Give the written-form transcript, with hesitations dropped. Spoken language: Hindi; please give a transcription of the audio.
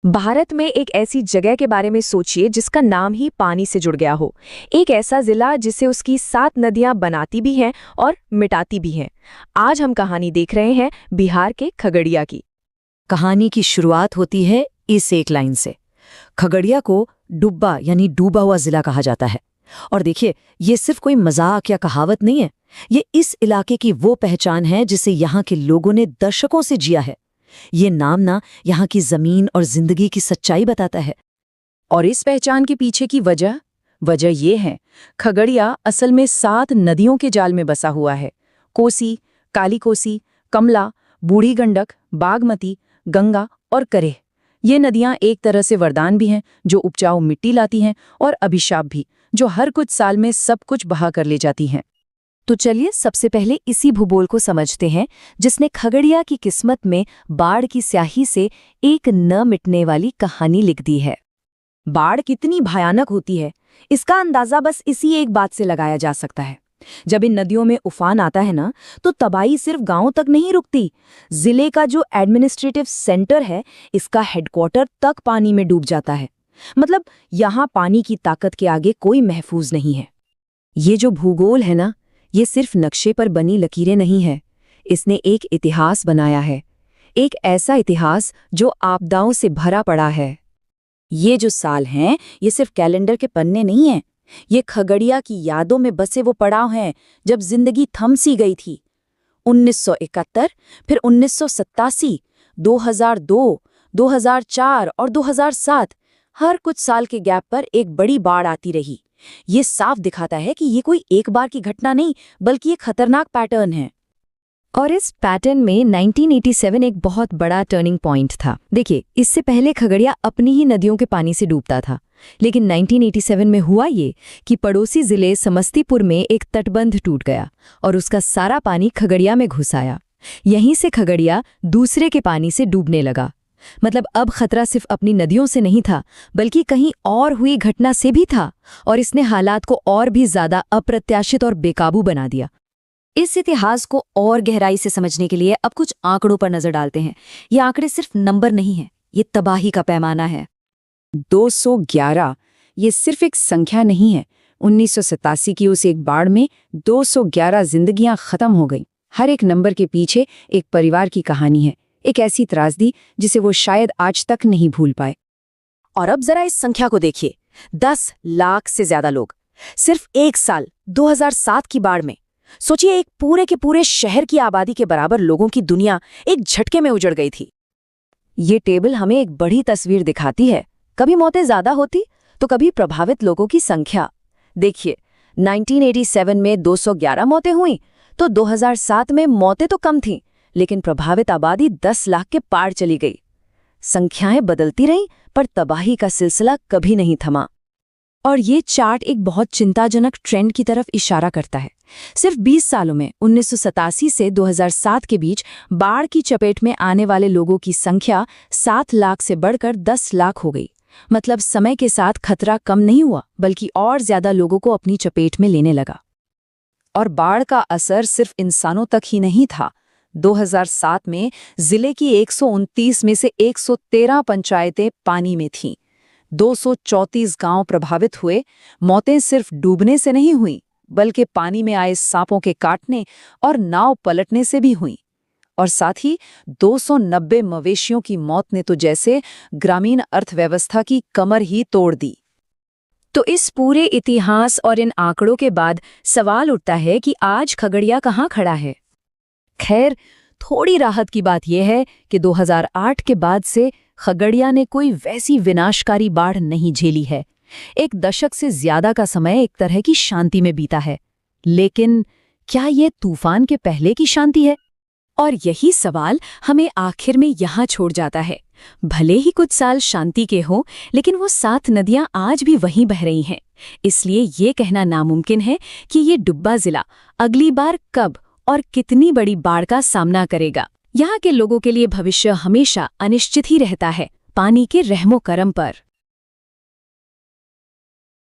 भारत में एक ऐसी जगह के बारे में सोचिए जिसका नाम ही पानी से जुड़ गया हो। एक ऐसा जिला जिसे उसकी 7 नदियां बनाती भी हैं और मिटाती भी हैं। आज हम कहानी देख रहे हैं बिहार के खगड़िया की। कहानी की शुरुआत होती है इस एक लाइन से। खगड़िया को डुब्बा यानी डूबा हुआ जिला कहा जाता है। और देखिए, ये सिर्फ कोई मजाक या कहावत नहीं है। ये इस इलाके की वो पहचान है जिसे यहाँ के लोगों ने दशकों से जिया है। ये नाम ना यहाँ की जमीन और जिंदगी की सच्चाई बताता है। और इस पहचान के पीछे की वजह ये है, खगड़िया असल में 7 नदियों के जाल में बसा हुआ है। कोसी, काली कोसी, कमला, बूढ़ी गंडक, बागमती, गंगा और करेह। ये नदियां एक तरह से वरदान भी हैं, जो उपजाऊ मिट्टी लाती हैं, और अभिशाप भी, जो हर कुछ साल में सब कुछ बहा कर ले जाती हैं। तो चलिए सबसे पहले इसी भूगोल को समझते हैं जिसने खगड़िया की किस्मत में बाढ़ की स्याही से एक न मिटने वाली कहानी लिख दी है। बाढ़ कितनी भयानक होती है, इसका अंदाजा बस इसी एक बात से लगाया जा सकता है। जब इन नदियों में उफान आता है ना, तो तबाही सिर्फ गांव तक नहीं रुकती। जिले का जो एडमिनिस्ट्रेटिव सेंटर है, इसका हेडक्वार्टर तक पानी में डूब जाता है। मतलब यहाँ पानी की ताकत के आगे कोई महफूज नहीं है। ये जो भूगोल है ना, ये सिर्फ नक्शे पर बनी लकीरें नहीं है। इसने एक इतिहास बनाया है, एक ऐसा इतिहास जो आपदाओं से भरा पड़ा है। ये जो साल हैं, ये सिर्फ कैलेंडर के पन्ने नहीं हैं। ये खगड़िया की यादों में बसे वो पड़ाव हैं जब जिंदगी थम सी गई थी। 1971, फिर 1987, 2002, 2004 और 2007, हर कुछ साल के गैप पर एक बड़ी बाढ़ आती रही। ये साफ दिखाता है कि ये कोई एक बार की घटना नहीं, बल्कि एक खतरनाक पैटर्न है। और इस पैटर्न में 1987 एक बहुत बड़ा टर्निंग पॉइंट था। देखिए, इससे पहले खगड़िया अपनी ही नदियों के पानी से डूबता था, लेकिन 1987 में हुआ ये कि पड़ोसी जिले समस्तीपुर में एक तटबंध टूट गया और उसका सारा पानी खगड़िया में घुस आया। यहीं से खगड़िया दूसरे के पानी से डूबने लगा। मतलब अब खतरा सिर्फ अपनी नदियों से नहीं था, बल्कि कहीं और हुई घटना से भी था, और इसने हालात को और भी ज्यादा अप्रत्याशित और बेकाबू बना दिया। इस इतिहास को और गहराई से समझने के लिए अब कुछ आंकड़ों पर नजर डालते हैं। ये आंकड़े सिर्फ नंबर नहीं है, ये तबाही का पैमाना है। 211 ये सिर्फ एक संख्या नहीं है। 1987 की उस एक बाढ़ में 211 जिंदगियां खत्म हो गईं। हर एक नंबर के पीछे एक परिवार की कहानी है, एक ऐसी त्रासदी जिसे वो शायद आज तक नहीं भूल पाए। और अब जरा इस संख्या को देखिए, 10 लाख से ज्यादा लोग सिर्फ एक साल 2007 की बाढ़ में। सोचिए, एक पूरे के पूरे शहर की आबादी के बराबर लोगों की दुनिया एक झटके में उजड़ गई थी। ये टेबल हमें एक बड़ी तस्वीर दिखाती है। कभी मौतें ज्यादा होती तो कभी प्रभावित लोगों की संख्या। देखिए, 1987 में 211 मौतें हुई तो 2007 में मौतें तो कम थीं, लेकिन प्रभावित आबादी 10 लाख के पार चली गई। संख्याएं बदलती रहीं, पर तबाही का सिलसिला कभी नहीं थमा। और ये चार्ट एक बहुत चिंताजनक ट्रेंड की तरफ इशारा करता है। सिर्फ 20 सालों में 1987 से 2007 के बीच बाढ़ की चपेट में आने वाले लोगों की संख्या 7 लाख से बढ़कर 10 लाख हो गई। मतलब समय के साथ खतरा कम नहीं हुआ, बल्कि और ज्यादा लोगों को अपनी चपेट में लेने लगा। और बाढ़ का असर सिर्फ इंसानों तक ही नहीं था। 2007 में जिले की 129 में से 113 पंचायतें पानी में थीं। 234 गांव प्रभावित हुए। मौतें सिर्फ डूबने से नहीं हुई, बल्कि पानी में आए सांपों के काटने और नाव पलटने से भी हुई। और साथ ही 290 मवेशियों की मौत ने तो जैसे ग्रामीण अर्थव्यवस्था की कमर ही तोड़ दी। तो इस पूरे इतिहास और इन आंकड़ों के बाद सवाल उठता है कि आज खगड़िया कहाँ खड़ा है। खैर, थोड़ी राहत की बात यह है कि 2008 के बाद से खगड़िया ने कोई वैसी विनाशकारी बाढ़ नहीं झेली है। एक दशक से ज्यादा का समय एक तरह की शांति में बीता है। लेकिन क्या ये तूफान के पहले की शांति है? और यही सवाल हमें आखिर में यहाँ छोड़ जाता है। भले ही कुछ साल शांति के हों, लेकिन वो 7 नदियां आज भी वहीं बह रही हैं। इसलिए ये कहना नामुमकिन है कि ये डुब्बा जिला अगली बार कब और कितनी बड़ी बाढ़ का सामना करेगा। यहाँ के लोगों के लिए भविष्य हमेशा अनिश्चित ही रहता है, पानी के रहमो करम पर।